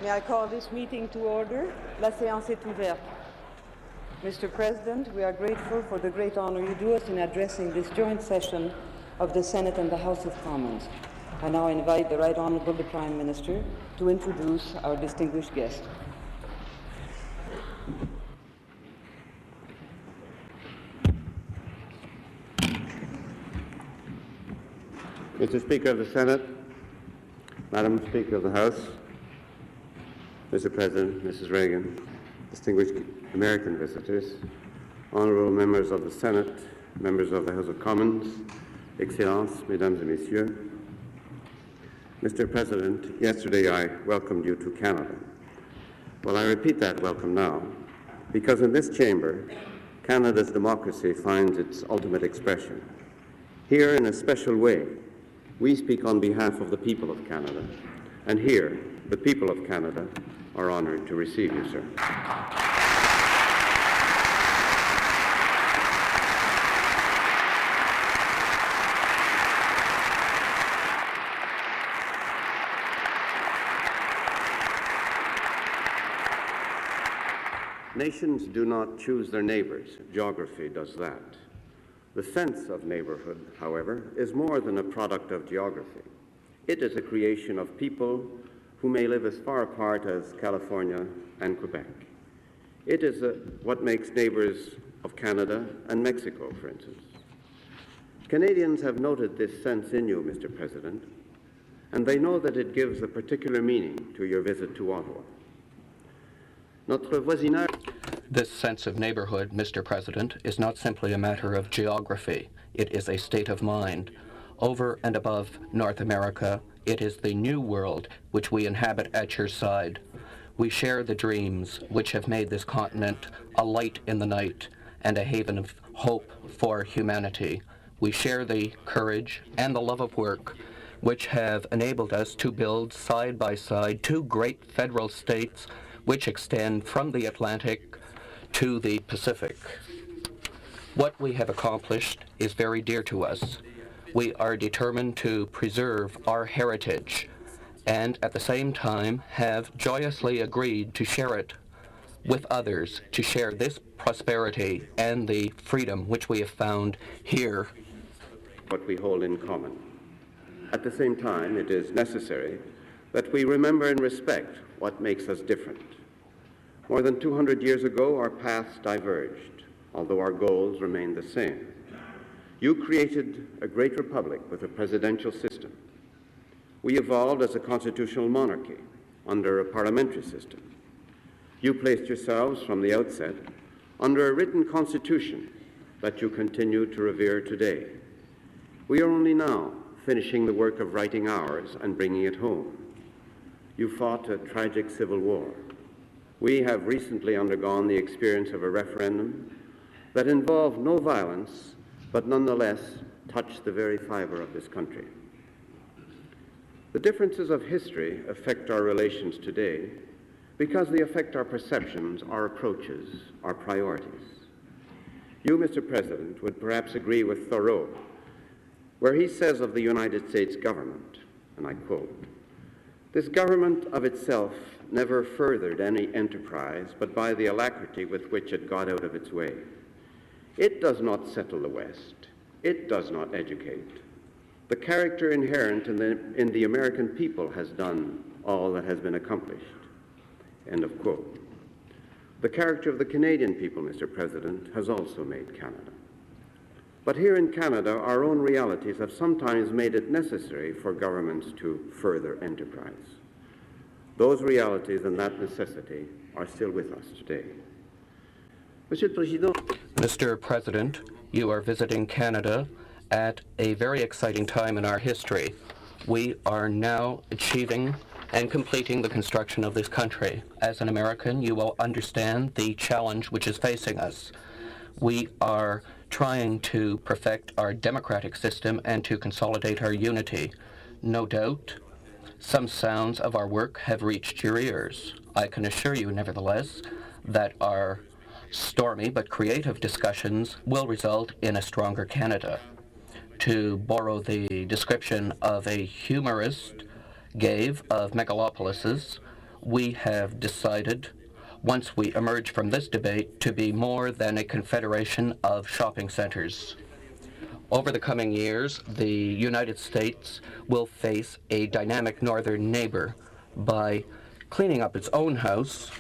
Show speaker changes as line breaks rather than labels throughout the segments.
May I call this meeting to order? La séance est ouverte. Mr. President, we are grateful for the great honor you do us in addressing this joint session of the Senate and the House of Commons. I now invite the Right Honourable the Prime Minister to introduce our distinguished guest.
Mr. Speaker of the Senate, Madam Speaker of the House, Mr. President, Mrs. Reagan, distinguished American visitors, honorable members of the Senate, members of the House of Commons, Excellences, Mesdames et Messieurs. Mr. President, yesterday I welcomed you to Canada. Well, I repeat that welcome now, because in this chamber, Canada's democracy finds its ultimate expression. Here, in a special way, we speak on behalf of the people of Canada, and here, the people of Canada are honored to receive you, sir. Nations do not choose their neighbors. Geography does that. The sense of neighborhood, however, is more than a product of geography. It is a creation of people who may live as far apart as California and Quebec. It is what makes neighbors of Canada and Mexico, for instance. Canadians have noted this sense in you, Mr. President, and they know that it gives a particular meaning to your visit to Ottawa. Notre voisinage.
This sense of neighborhood, Mr. President, is not simply a matter of geography. It is a state of mind. Over and above North America, it is the new world which we inhabit at your side. We share the dreams which have made this continent a light in the night and a haven of hope for humanity. We share the courage and the love of work which have enabled us to build side by side two great federal states which extend from the Atlantic to the Pacific. What we have accomplished is very dear to us. We are determined to preserve our heritage and at the same time have joyously agreed to share it with others, to share this prosperity and the freedom which we have found here.
What we hold in common. At the same time, it is necessary that we remember and respect what makes us different. More than 200 years ago, our paths diverged, although our goals remained the same. You created a great republic with a presidential system. We evolved as a constitutional monarchy under a parliamentary system. You placed yourselves from the outset under a written constitution that you continue to revere today. We are only now finishing the work of writing ours and bringing it home. You fought a tragic civil war. We have recently undergone the experience of a referendum that involved no violence, but nonetheless touched the very fiber of this country. The differences of history affect our relations today because they affect our perceptions, our approaches, our priorities. You, Mr. President, would perhaps agree with Thoreau, where he says of the United States government, and I quote, "This government of itself never furthered any enterprise but by the alacrity with which it got out of its way. It does not settle the West. It does not educate. The character inherent in the American people has done all that has been accomplished." End of quote. The character of the Canadian people, Mr. President, has also made Canada. But here in Canada, our own realities have sometimes made it necessary for governments to further enterprise. Those realities and that necessity are still with us today.
Mr. President, you are visiting Canada at a very exciting time in our history. We are now achieving and completing the construction of this country. As an American, you will understand the challenge which is facing us. We are trying to perfect our democratic system and to consolidate our unity. No doubt, some sounds of our work have reached your ears. I can assure you, nevertheless, that our stormy but creative discussions will result in a stronger Canada. To borrow the description of a humorist gave of megalopolises, we have decided, once we emerge from this debate, to be more than a confederation of shopping centers. Over the coming years, the United States will face a dynamic northern neighbor. By cleaning up its own house,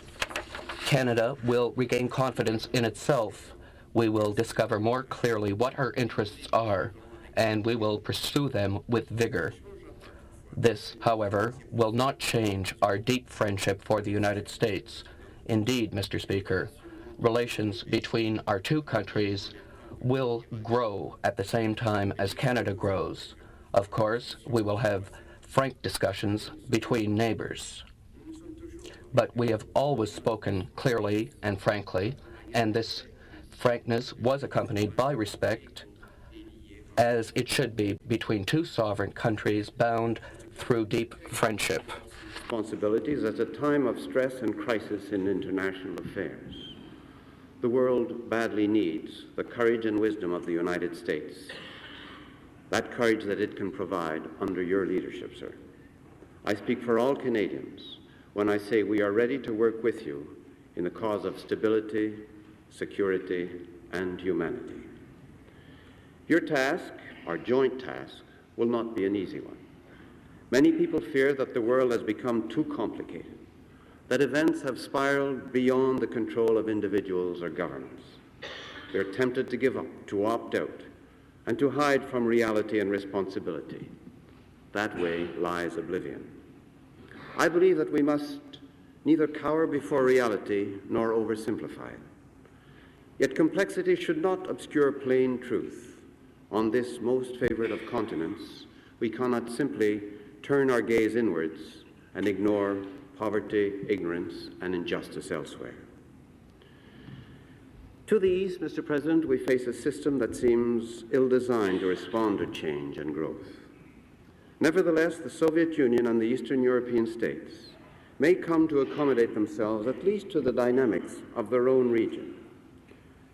Canada will regain confidence in itself. We will discover more clearly what our interests are, and we will pursue them with vigor. This, however, will not change our deep friendship for the United States. Indeed, Mr. Speaker, relations between our two countries will grow at the same time as Canada grows. Of course, we will have frank discussions between neighbors. But we have always spoken clearly and frankly, and this frankness was accompanied by respect, as it should be between two sovereign countries bound through deep friendship.
Responsibilities at a time of stress and crisis in international affairs. The world badly needs the courage and wisdom of the United States, that courage that it can provide under your leadership, sir. I speak for all Canadians when I say we are ready to work with you in the cause of stability, security, and humanity. Your task, our joint task, will not be an easy one. Many people fear that the world has become too complicated, that events have spiraled beyond the control of individuals or governments. They're tempted to give up, to opt out, and to hide from reality and responsibility. That way lies oblivion. I believe that we must neither cower before reality nor oversimplify it. Yet complexity should not obscure plain truth. On this most favored of continents, we cannot simply turn our gaze inwards and ignore poverty, ignorance, and injustice elsewhere. To the east, Mr. President, we face a system that seems ill-designed to respond to change and growth. Nevertheless, the Soviet Union and the Eastern European states may come to accommodate themselves at least to the dynamics of their own region.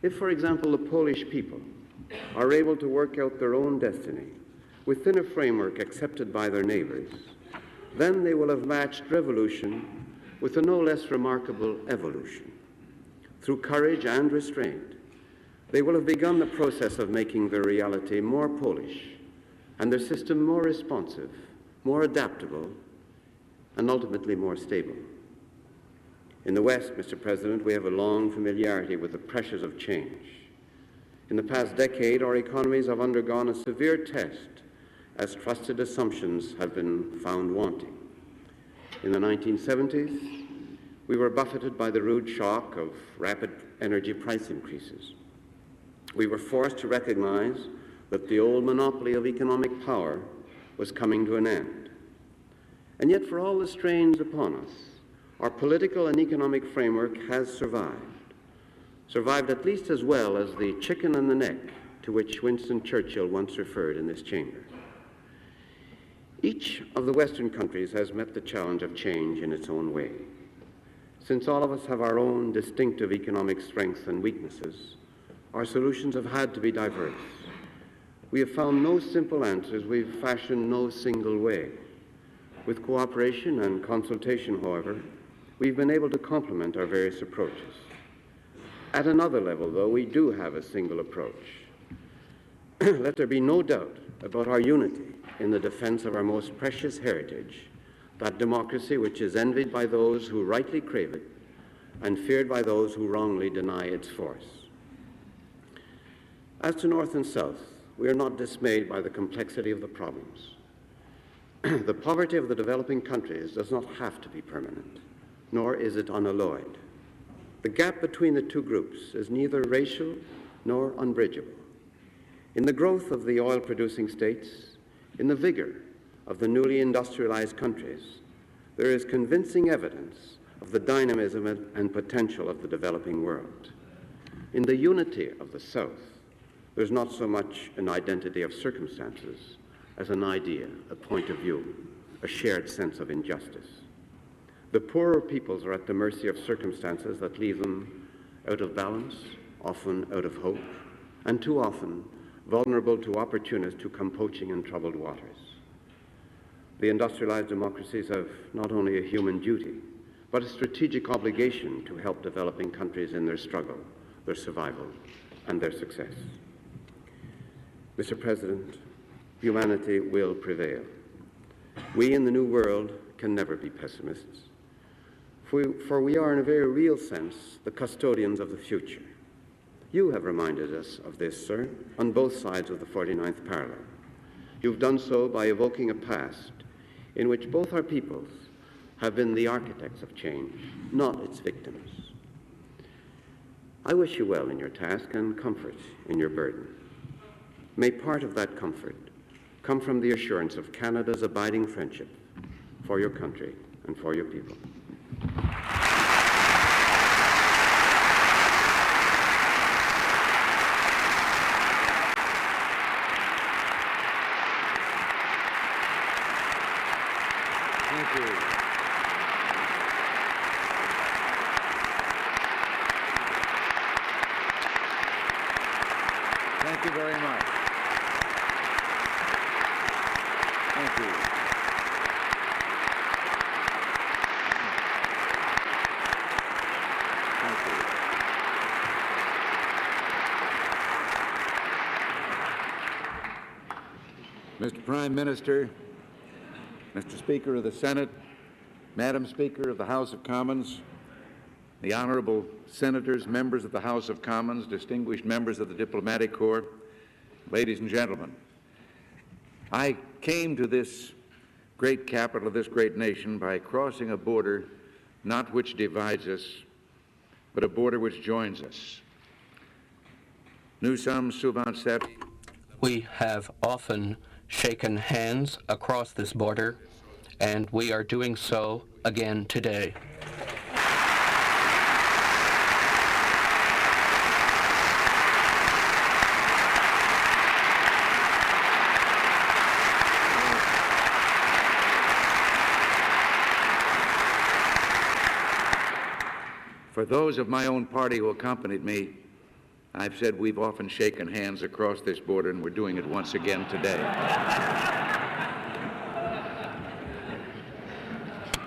If, for example, the Polish people are able to work out their own destiny within a framework accepted by their neighbors, then they will have matched revolution with a no less remarkable evolution. Through courage and restraint, they will have begun the process of making their reality more Polish and their system more responsive, more adaptable, and ultimately more stable. In the West, Mr. President, we have a long familiarity with the pressures of change. In the past decade, our economies have undergone a severe test as trusted assumptions have been found wanting. In the 1970s, we were buffeted by the rude shock of rapid energy price increases. We were forced to recognize that the old monopoly of economic power was coming to an end. And yet, for all the strains upon us, our political and economic framework has survived at least as well as the chicken and the neck to which Winston Churchill once referred in this chamber. Each of the Western countries has met the challenge of change in its own way. Since all of us have our own distinctive economic strengths and weaknesses, our solutions have had to be diverse. We have found no simple answers, we've fashioned no single way. With cooperation and consultation, however, we've been able to complement our various approaches. At another level, though, we do have a single approach. Let there be no doubt about our unity in the defense of our most precious heritage, that democracy which is envied by those who rightly crave it and feared by those who wrongly deny its force. As to North and South, we are not dismayed by the complexity of the problems. The poverty of the developing countries does not have to be permanent, nor is it unalloyed. The gap between the two groups is neither racial nor unbridgeable. In the growth of the oil-producing states, in the vigor of the newly industrialized countries, there is convincing evidence of the dynamism and potential of the developing world. In the unity of the South, there's not so much an identity of circumstances as an idea, a point of view, a shared sense of injustice. The poorer peoples are at the mercy of circumstances that leave them out of balance, often out of hope, and too often vulnerable to opportunists who come poaching in troubled waters. The industrialized democracies have not only a human duty, but a strategic obligation to help developing countries in their struggle, their survival, and their success. Mr. President, humanity will prevail. We in the New World can never be pessimists, for we are in a very real sense the custodians of the future. You have reminded us of this, sir, on both sides of the 49th parallel. You've done so by evoking a past in which both our peoples have been the architects of change, not its victims. I wish you well in your task and comfort in your burden. May part of that comfort come from the assurance of Canada's abiding friendship for your country and for your people. Thank you.
Thank you very much. Thank you. Thank you. Mr. Prime Minister, Mr. Speaker of the Senate, Madam Speaker of the House of Commons, the honorable senators, members of the House of Commons, distinguished members of the Diplomatic Corps, ladies and gentlemen, I came to this great capital of this great nation by crossing a border not which divides us, but a border which joins us. Nous sommes souvent servis.
We have often shaken hands across this border, and we are doing so again today.
For those of my own party who accompanied me, I've said we've often shaken hands across this border, and we're doing it once again today.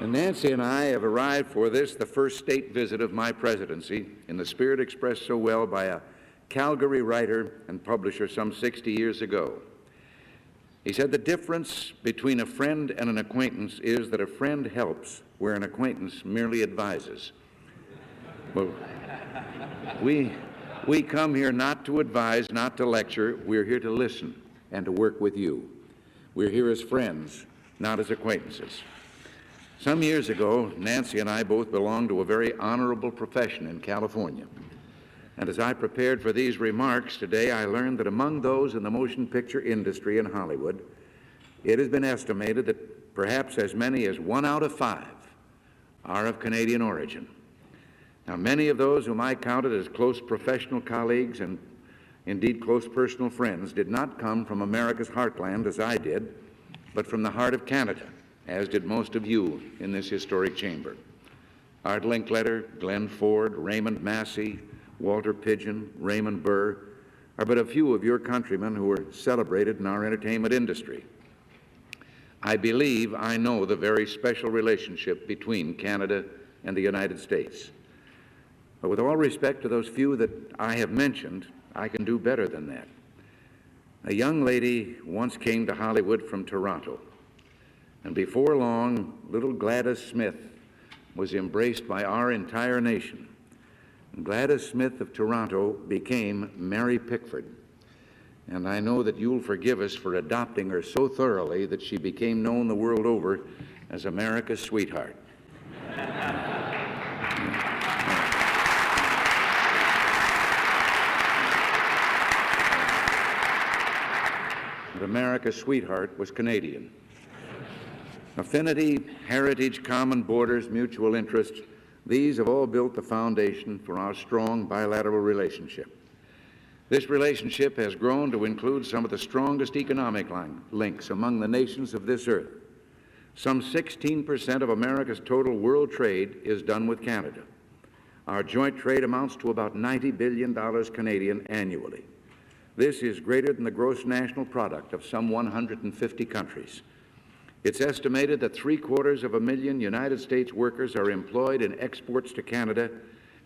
And Nancy and I have arrived for this, the first state visit of my presidency, in the spirit expressed so well by a Calgary writer and publisher some 60 years ago. He said, "The difference between a friend and an acquaintance is that a friend helps where an acquaintance merely advises." Well, we come here not to advise, not to lecture. We're here to listen and to work with you. We're here as friends, not as acquaintances. Some years ago, Nancy and I both belonged to a very honorable profession in California. And as I prepared for these remarks today, I learned that among those in the motion picture industry in Hollywood, it has been estimated that perhaps as many as 1 out of 5 are of Canadian origin. Now, many of those whom I counted as close professional colleagues and indeed close personal friends did not come from America's heartland as I did, but from the heart of Canada, as did most of you in this historic chamber. Art Linkletter, Glenn Ford, Raymond Massey, Walter Pidgeon, Raymond Burr are but a few of your countrymen who are celebrated in our entertainment industry. I believe I know the very special relationship between Canada and the United States. But with all respect to those few that I have mentioned, I can do better than that. A young lady once came to Hollywood from Toronto, and before long, little Gladys Smith was embraced by our entire nation. And Gladys Smith of Toronto became Mary Pickford. And I know that you'll forgive us for adopting her so thoroughly that she became known the world over as America's sweetheart. But America's sweetheart was Canadian. Affinity, heritage, common borders, mutual interests, these have all built the foundation for our strong bilateral relationship. This relationship has grown to include some of the strongest economic links among the nations of this earth. Some 16% of America's total world trade is done with Canada. Our joint trade amounts to about $90 billion Canadian annually. This is greater than the gross national product of some 150 countries. It's estimated that 750,000 United States workers are employed in exports to Canada,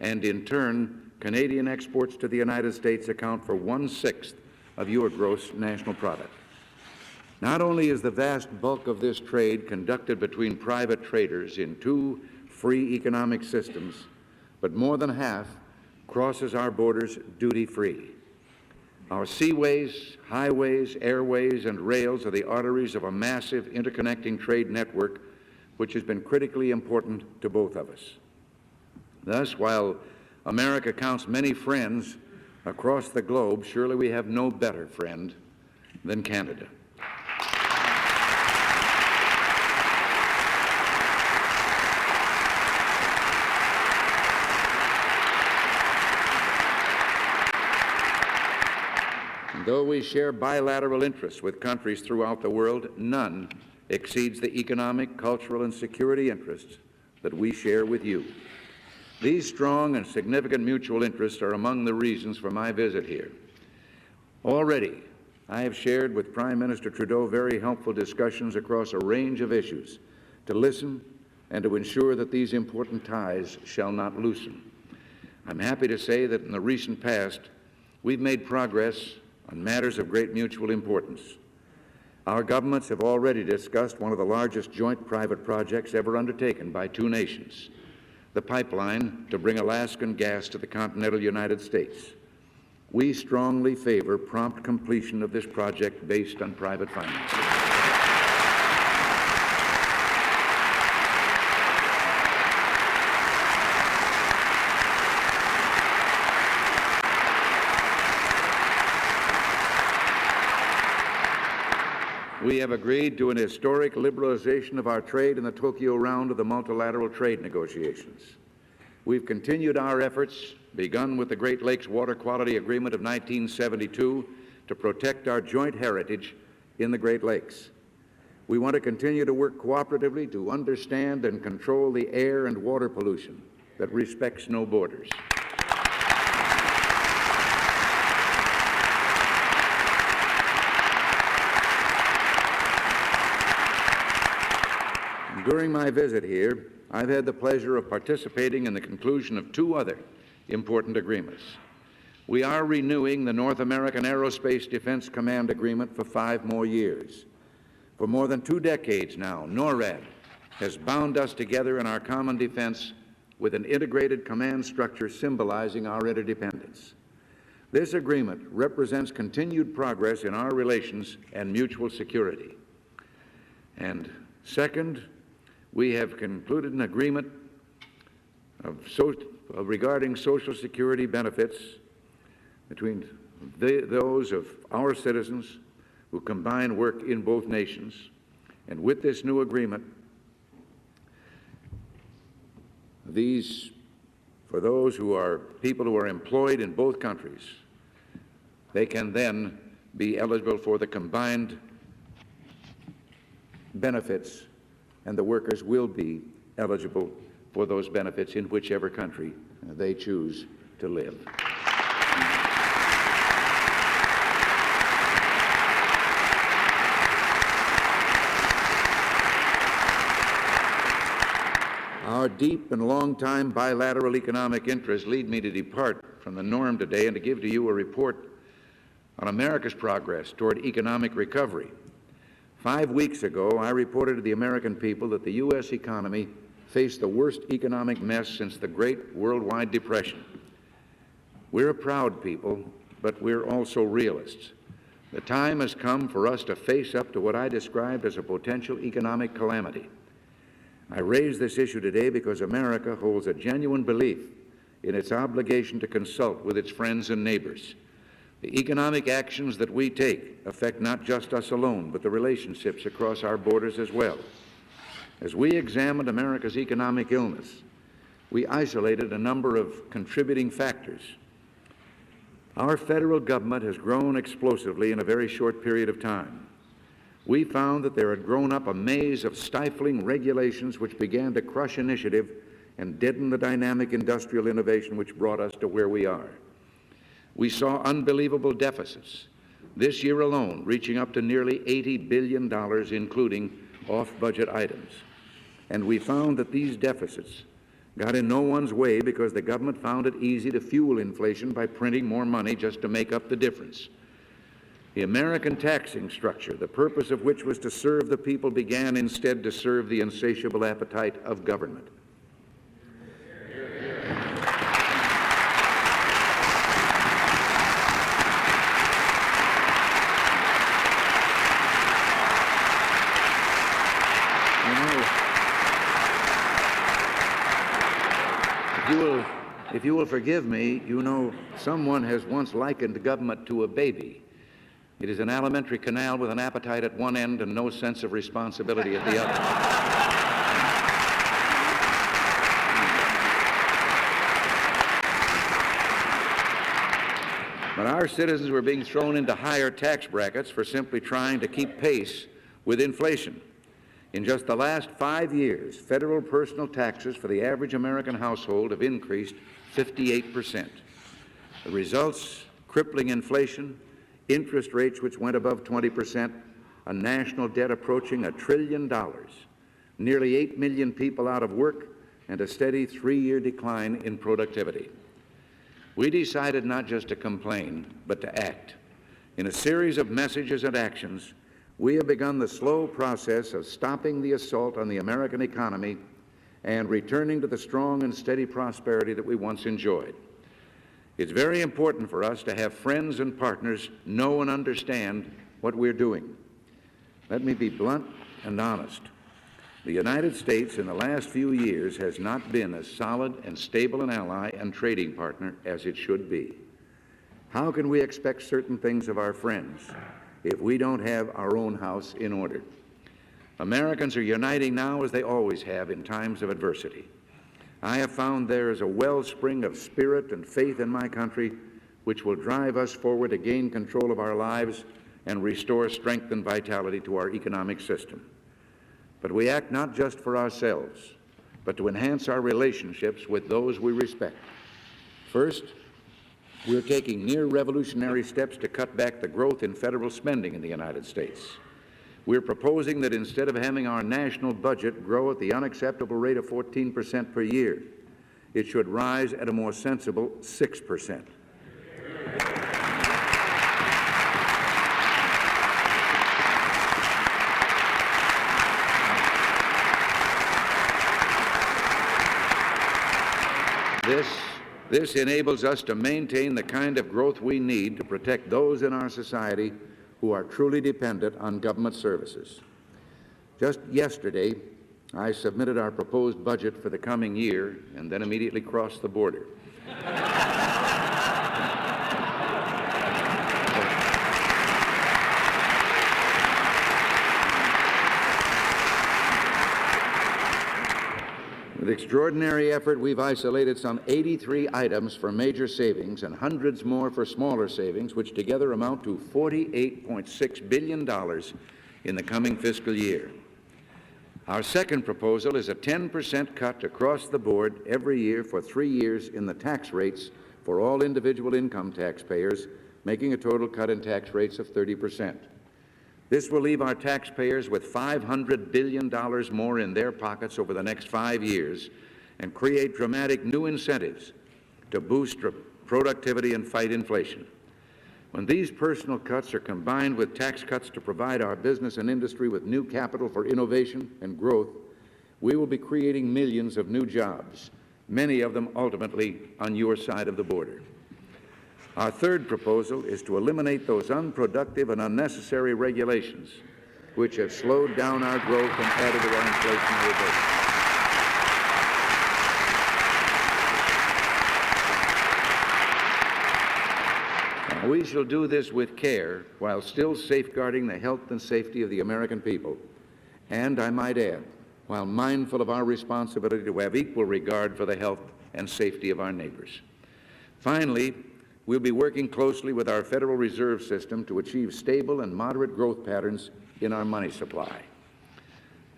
and in turn, Canadian exports to the United States account for 1/6 of your gross national product. Not only is the vast bulk of this trade conducted between private traders in two free economic systems, but more than half crosses our borders duty-free. Our seaways, highways, airways, and rails are the arteries of a massive interconnecting trade network which has been critically important to both of us. Thus, while America counts many friends across the globe, surely we have no better friend than Canada. Though we share bilateral interests with countries throughout the world, none exceeds the economic, cultural, and security interests that we share with you. These strong and significant mutual interests are among the reasons for my visit here. Already, I have shared with Prime Minister Trudeau very helpful discussions across a range of issues to listen and to ensure that these important ties shall not loosen. I'm happy to say that in the recent past, we've made progress on matters of great mutual importance. Our governments have already discussed one of the largest joint private projects ever undertaken by two nations, the pipeline to bring Alaskan gas to the continental United States. We strongly favor prompt completion of this project based on private financing. We have agreed to an historic liberalization of our trade in the Tokyo round of the multilateral trade negotiations. We've continued our efforts, begun with the Great Lakes Water Quality Agreement of 1972, to protect our joint heritage in the Great Lakes. We want to continue to work cooperatively to understand and control the air and water pollution that respects no borders. During my visit here, I've had the pleasure of participating in the conclusion of two other important agreements. We are renewing the North American Aerospace Defense Command Agreement for 5 more years. For more than 2 decades now, NORAD has bound us together in our common defense with an integrated command structure symbolizing our interdependence. This agreement represents continued progress in our relations and mutual security. And second, we have concluded an agreement regarding Social Security benefits between those of our citizens who combine work in both nations. And with this new agreement, for those who are people who are employed in both countries, they can then be eligible for the combined benefits, and the workers will be eligible for those benefits in whichever country they choose to live. Our deep and long-time bilateral economic interests lead me to depart from the norm today and to give to you a report on America's progress toward economic recovery. 5 weeks ago, I reported to the American people that the U.S. economy faced the worst economic mess since the Great Worldwide Depression. We're a proud people, but we're also realists. The time has come for us to face up to what I described as a potential economic calamity. I raise this issue today because America holds a genuine belief in its obligation to consult with its friends and neighbors. The economic actions that we take affect not just us alone, but the relationships across our borders as well. As we examined America's economic illness, we isolated a number of contributing factors. Our federal government has grown explosively in a very short period of time. We found that there had grown up a maze of stifling regulations which began to crush initiative and deaden the dynamic industrial innovation which brought us to where we are. We saw unbelievable deficits, this year alone reaching up to nearly $80 billion, including off-budget items. And we found that these deficits got in no one's way because the government found it easy to fuel inflation by printing more money just to make up the difference. The American taxing structure, the purpose of which was to serve the people, began instead to serve the insatiable appetite of government. If you will forgive me, you know, someone has once likened government to a baby. It is an alimentary canal with an appetite at one end and no sense of responsibility at the other. But our citizens were being thrown into higher tax brackets for simply trying to keep pace with inflation. In just the last 5 years, federal personal taxes for the average American household have increased 58%. The results: crippling inflation, interest rates which went above 20%, a national debt approaching $1 trillion, nearly 8 million people out of work, and a steady 3-year decline in productivity. We decided not just to complain, but to act. In a series of messages and actions, we have begun the slow process of stopping the assault on the American economy and returning to the strong and steady prosperity that we once enjoyed. It's very important for us to have friends and partners know and understand what we're doing. Let me be blunt and honest. The United States in the last few years has not been as solid and stable an ally and trading partner as it should be. How can we expect certain things of our friends if we don't have our own house in order? Americans are uniting now as they always have in times of adversity. I have found there is a wellspring of spirit and faith in my country which will drive us forward to gain control of our lives and restore strength and vitality to our economic system. But we act not just for ourselves, but to enhance our relationships with those we respect. First, we're taking near-revolutionary steps to cut back the growth in federal spending in the United States. We're proposing that instead of having our national budget grow at the unacceptable rate of 14% per year, it should rise at a more sensible 6%. This enables us to maintain the kind of growth we need to protect those in our society who are truly dependent on government services. Just yesterday, I submitted our proposed budget for the coming year and then immediately crossed the border. With extraordinary effort, we've isolated some 83 items for major savings and hundreds more for smaller savings, which together amount to $48.6 billion in the coming fiscal year. Our second proposal is a 10% cut across the board every year for 3 years in the tax rates for all individual income taxpayers, making a total cut in tax rates of 30%. This will leave our taxpayers with $500 billion more in their pockets over the next 5 years and create dramatic new incentives to boost productivity and fight inflation. When these personal cuts are combined with tax cuts to provide our business and industry with new capital for innovation and growth, we will be creating millions of new jobs, many of them ultimately on your side of the border. Our third proposal is to eliminate those unproductive and unnecessary regulations which have slowed down our growth and added to our inflationary burden. We shall do this with care while still safeguarding the health and safety of the American people, and, I might add, while mindful of our responsibility to have equal regard for the health and safety of our neighbors. Finally, we'll be working closely with our Federal Reserve System to achieve stable and moderate growth patterns in our money supply.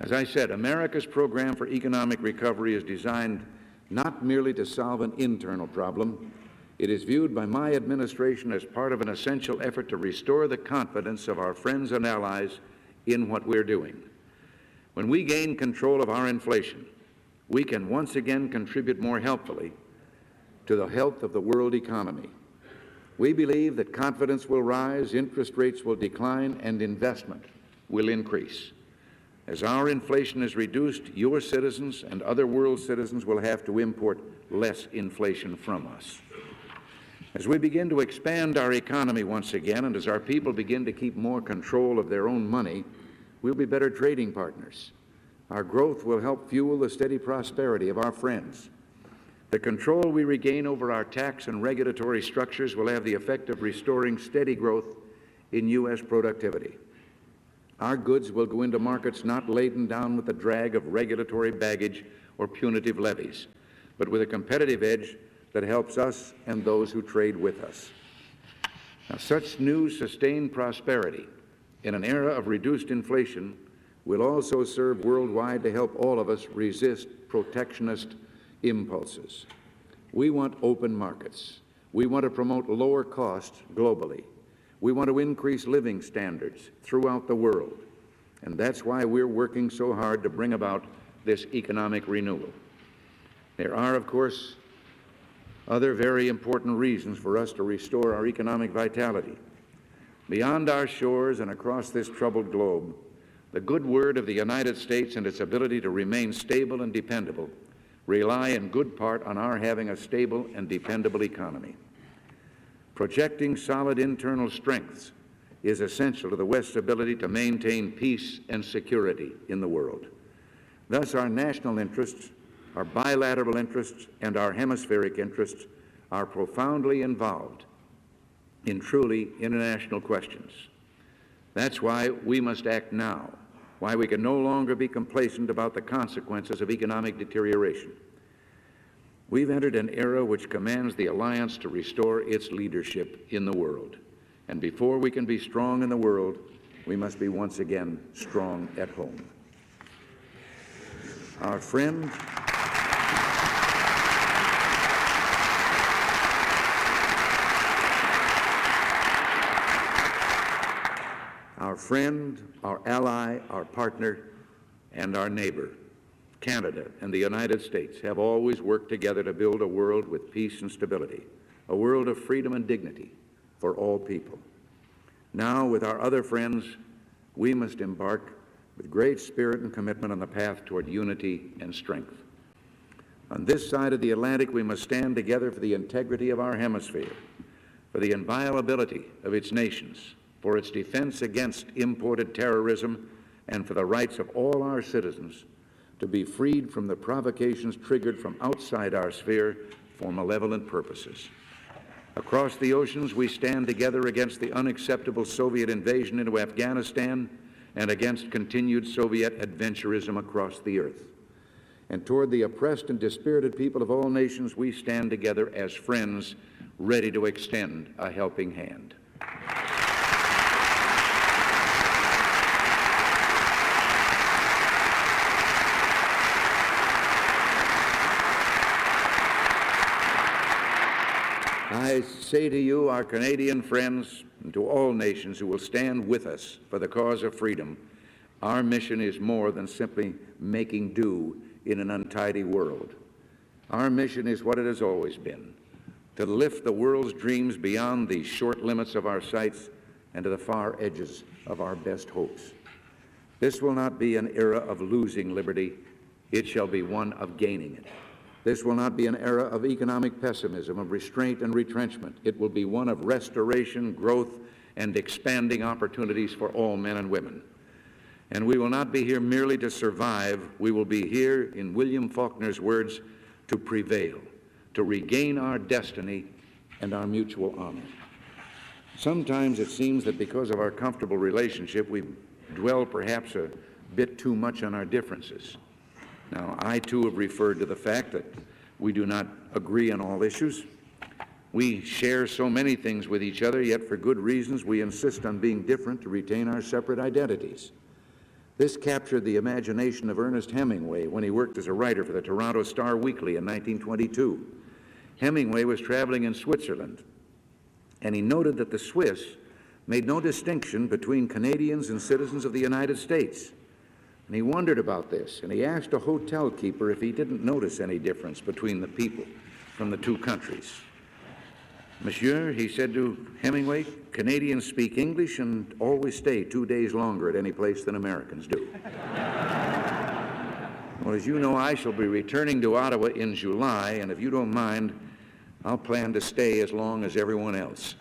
As I said, America's program for economic recovery is designed not merely to solve an internal problem. It is viewed by my administration as part of an essential effort to restore the confidence of our friends and allies in what we're doing. When we gain control of our inflation, we can once again contribute more helpfully to the health of the world economy. We believe that confidence will rise, interest rates will decline, and investment will increase. As our inflation is reduced, your citizens and other world citizens will have to import less inflation from us. As we begin to expand our economy once again, and as our people begin to keep more control of their own money, we'll be better trading partners. Our growth will help fuel the steady prosperity of our friends. The control we regain over our tax and regulatory structures will have the effect of restoring steady growth in U.S. productivity. Our goods will go into markets not laden down with the drag of regulatory baggage or punitive levies, but with a competitive edge that helps us and those who trade with us. Now, such new sustained prosperity in an era of reduced inflation will also serve worldwide to help all of us resist protectionist impulses. We want open markets. We want to promote lower costs globally. We want to increase living standards throughout the world. And that's why we're working so hard to bring about this economic renewal. There are, of course, other very important reasons for us to restore our economic vitality. Beyond our shores and across this troubled globe, the good word of the United States and its ability to remain stable and dependable rely in good part on our having a stable and dependable economy. Projecting solid internal strengths is essential to the West's ability to maintain peace and security in the world. Thus, our national interests, our bilateral interests, and our hemispheric interests are profoundly involved in truly international questions. That's why we must act now, why we can no longer be complacent about the consequences of economic deterioration. We've entered an era which commands the alliance to restore its leadership in the world. And before we can be strong in the world, we must be once again strong at home. Our friend, our ally, our partner, and our neighbor, Canada and the United States, have always worked together to build a world with peace and stability, a world of freedom and dignity for all people. Now, with our other friends, we must embark with great spirit and commitment on the path toward unity and strength. On this side of the Atlantic, we must stand together for the integrity of our hemisphere, for the inviolability of its nations, for its defense against imported terrorism, and for the rights of all our citizens to be freed from the provocations triggered from outside our sphere for malevolent purposes. Across the oceans, we stand together against the unacceptable Soviet invasion into Afghanistan and against continued Soviet adventurism across the earth. And toward the oppressed and dispirited people of all nations, we stand together as friends, ready to extend a helping hand. I say to you, our Canadian friends, and to all nations who will stand with us for the cause of freedom, our mission is more than simply making do in an untidy world. Our mission is what it has always been, to lift the world's dreams beyond the short limits of our sights and to the far edges of our best hopes. This will not be an era of losing liberty. It shall be one of gaining it. This will not be an era of economic pessimism, of restraint and retrenchment. It will be one of restoration, growth, and expanding opportunities for all men and women. And we will not be here merely to survive. We will be here, in William Faulkner's words, to prevail, to regain our destiny and our mutual honor. Sometimes it seems that because of our comfortable relationship, we dwell perhaps a bit too much on our differences. Now, I too have referred to the fact that we do not agree on all issues. We share so many things with each other, yet for good reasons we insist on being different to retain our separate identities. This captured the imagination of Ernest Hemingway when he worked as a writer for the Toronto Star Weekly in 1922. Hemingway was traveling in Switzerland, and he noted that the Swiss made no distinction between Canadians and citizens of the United States. And he wondered about this, and he asked a hotel keeper if he didn't notice any difference between the people from the two countries. Monsieur, he said to Hemingway, Canadians speak English and always stay 2 days longer at any place than Americans do. Well, as you know, I shall be returning to Ottawa in July, and if you don't mind, I'll plan to stay as long as everyone else.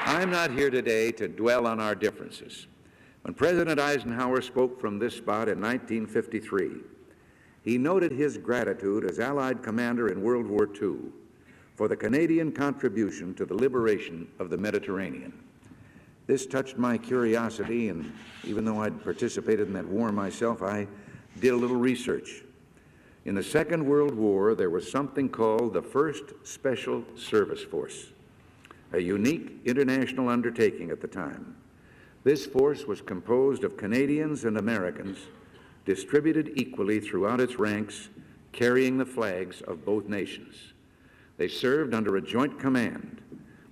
I'm not here today to dwell on our differences. When President Eisenhower spoke from this spot in 1953, he noted his gratitude as Allied commander in World War II for the Canadian contribution to the liberation of the Mediterranean. This touched my curiosity, and even though I'd participated in that war myself, I did a little research. In the Second World War, there was something called the First Special Service Force, a unique international undertaking at the time. This force was composed of Canadians and Americans, distributed equally throughout its ranks, carrying the flags of both nations. They served under a joint command,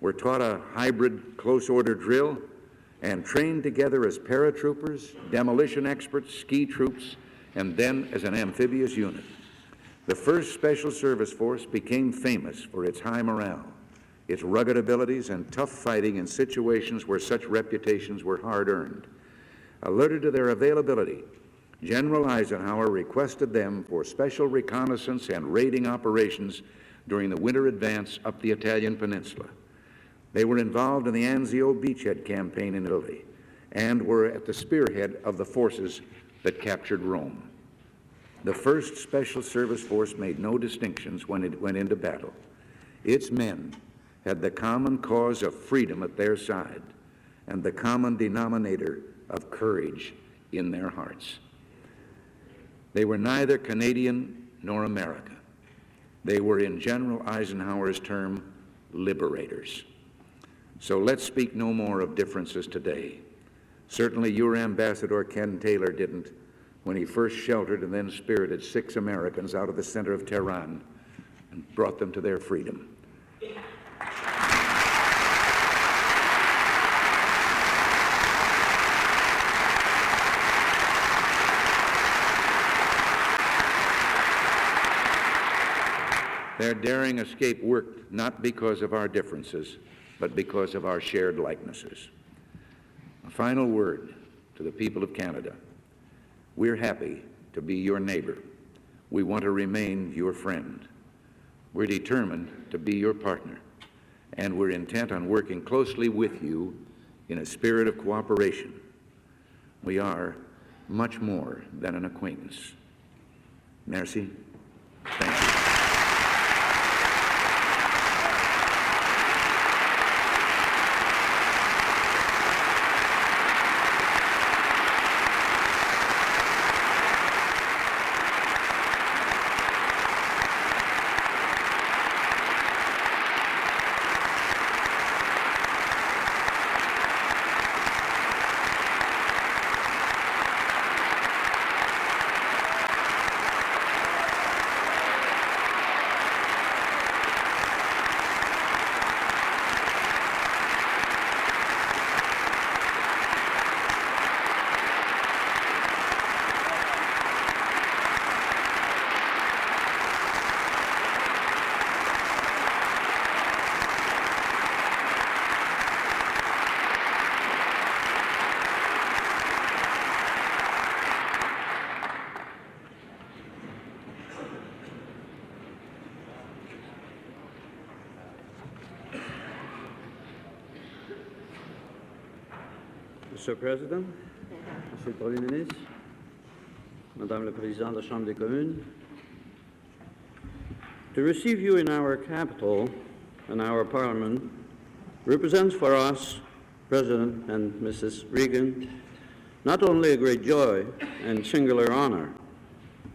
were taught a hybrid close-order drill, and trained together as paratroopers, demolition experts, ski troops, and then as an amphibious unit. The First Special Service Force became famous for its high morale, its rugged abilities, and tough fighting in situations where such reputations were hard-earned. Alerted to their availability, General Eisenhower requested them for special reconnaissance and raiding operations during the winter advance up the Italian peninsula. They were involved in the Anzio beachhead campaign in Italy and were at the spearhead of the forces that captured Rome. The First Special Service Force made no distinctions when it went into battle. Its men had the common cause of freedom at their side and the common denominator of courage in their hearts. They were neither Canadian nor American. They were, in General Eisenhower's term, liberators. So let's speak no more of differences today. Certainly your ambassador, Ken Taylor, didn't when he first sheltered and then spirited 6 Americans out of the center of Tehran and brought them to their freedom. Their daring escape worked not because of our differences, but because of our shared likenesses. A final word to the people of Canada. We're happy to be your neighbor. We want to remain your friend. We're determined to be your partner, and we're intent on working closely with you in a spirit of cooperation. We are much more than an acquaintance. Merci. Thank you.
Monsieur le Président, Monsieur le Premier ministre, Madame la Présidente de la Chambre des communes, to receive you in our capital and our Parliament represents for us, President and Mrs. Reagan, not only a great joy and singular honor,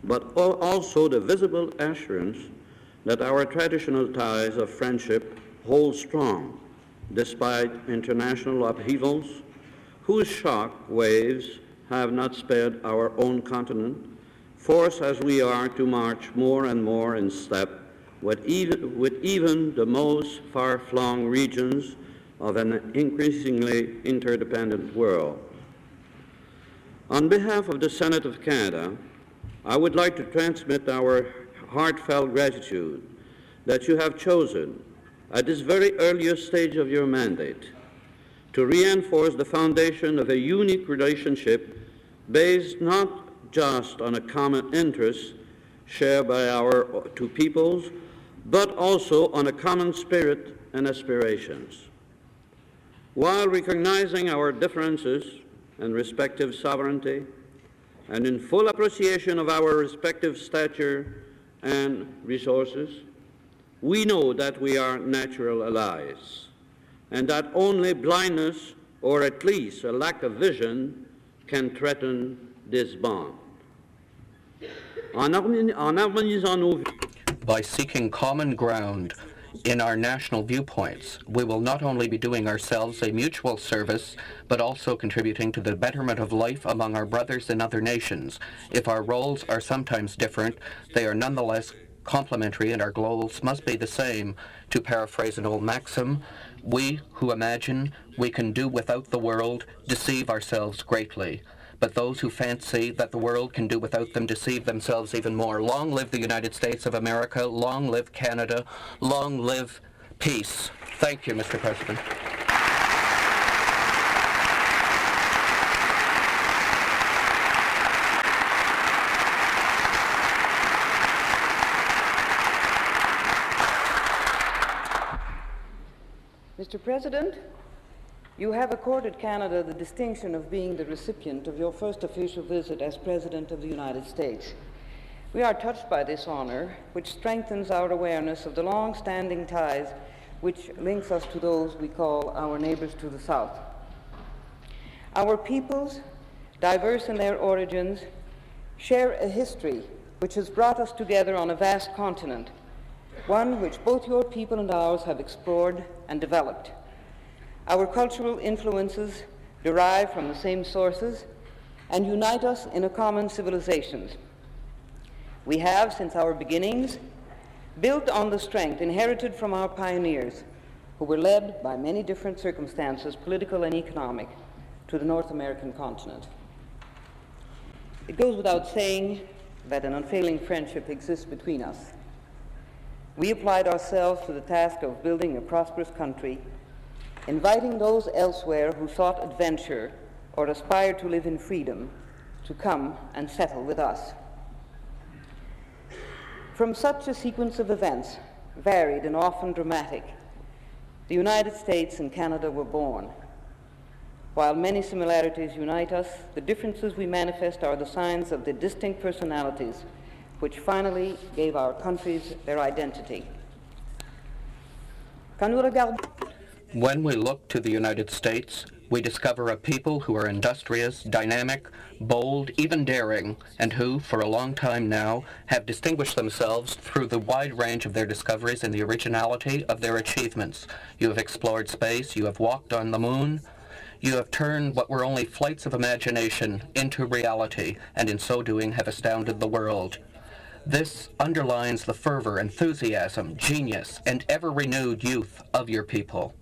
but also the visible assurance that our traditional ties of friendship hold strong despite international upheavals whose shock waves have not spared our own continent forced as we are to march more and more in step with even the most far-flung regions of an increasingly interdependent world. On behalf of the Senate of Canada, I would like to transmit our heartfelt gratitude that you have chosen, at this very earliest stage of your mandate, to reinforce the foundation of a unique relationship based not just on a common interest shared by our two peoples, but also on a common spirit and aspirations. While recognizing our differences and respective sovereignty, and in full appreciation of our respective stature and resources, we know that we are natural allies, and that only blindness, or at least a lack of vision, can threaten this bond. En harmonisant nos vues,
By seeking common ground in our national viewpoints, we will not only be doing ourselves a mutual service, but also contributing to the betterment of life among our brothers in other nations. If our roles are sometimes different, they are nonetheless complementary, and our goals must be the same. To paraphrase an old maxim, we who imagine we can do without the world deceive ourselves greatly. But those who fancy that the world can do without them deceive themselves even more. Long live the United States of America, long live Canada, long live peace. Thank you, Mr. President.
Mr. President, you have accorded Canada the distinction of being the recipient of your first official visit as President of the United States. We are touched by this honor, which strengthens our awareness of the long-standing ties which links us to those we call our neighbors to the south. Our peoples, diverse in their origins, share a history which has brought us together on a vast continent, one which both your people and ours have explored and developed. Our cultural influences derive from the same sources and unite us in a common civilization. We have, since our beginnings, built on the strength inherited from our pioneers, who were led by many different circumstances, political and economic, to the North American continent. It goes without saying that an unfailing friendship exists between us. We applied ourselves to the task of building a prosperous country, inviting those elsewhere who sought adventure or aspired to live in freedom to come and settle with us. From such a sequence of events, varied and often dramatic, the United States and Canada were born. While many similarities unite us, the differences we manifest are the signs of the distinct personalities which finally gave our countries their identity.
When we look to the United States, we discover a people who are industrious, dynamic, bold, even daring, and who, for a long time now, have distinguished themselves through the wide range of their discoveries and the originality of their achievements. You have explored space, you have walked on the moon, you have turned what were only flights of imagination into reality, and in so doing have astounded the world. This underlines the fervor, enthusiasm, genius, and ever-renewed youth of your people.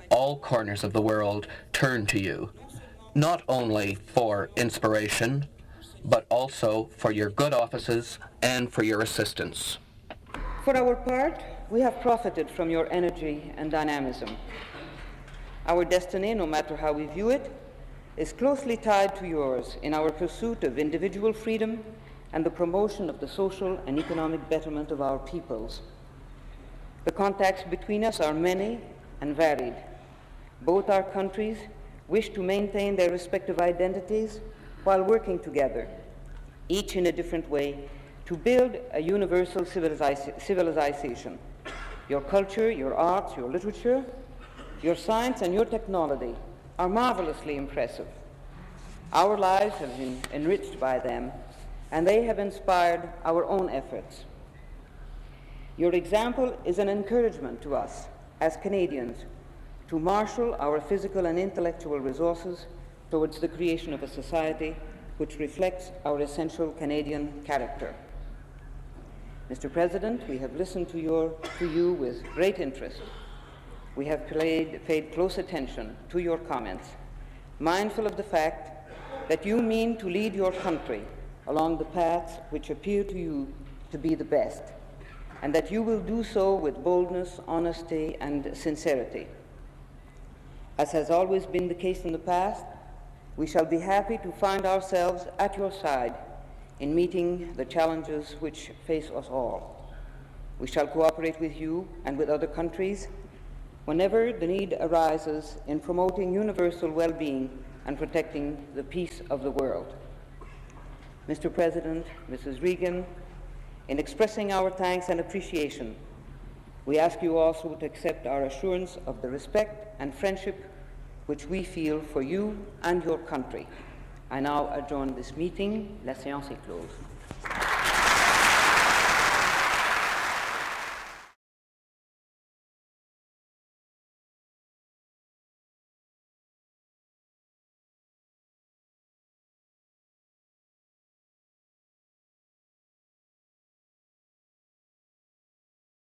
All corners of the world turn to you, not only for inspiration, but also for your good offices and for your assistance.
For our part, we have profited from your energy and dynamism. Our destiny, no matter how we view it, is closely tied to yours in our pursuit of individual freedom and the promotion of the social and economic betterment of our peoples. The contacts between us are many and varied. Both our countries wish to maintain their respective identities while working together, each in a different way, to build a universal civilization. Your culture, your arts, your literature, your science, and your technology are marvelously impressive. Our lives have been enriched by them, and they have inspired our own efforts. Your example is an encouragement to us as Canadians to marshal our physical and intellectual resources towards the creation of a society which reflects our essential Canadian character. Mr. President, we have listened to you with great interest. We have paid close attention to your comments, mindful of the fact that you mean to lead your country along the paths which appear to you to be the best, and that you will do so with boldness, honesty, and sincerity. As has always been the case in the past, we shall be happy to find ourselves at your side in meeting the challenges which face us all. We shall cooperate with you and with other countries whenever the need arises in promoting universal well-being and protecting the peace of the world. Mr. President, Mrs. Reagan, in expressing our thanks and appreciation, we ask you also to accept our assurance of the respect and friendship which we feel for you and your country. I now adjourn this meeting. La séance est close.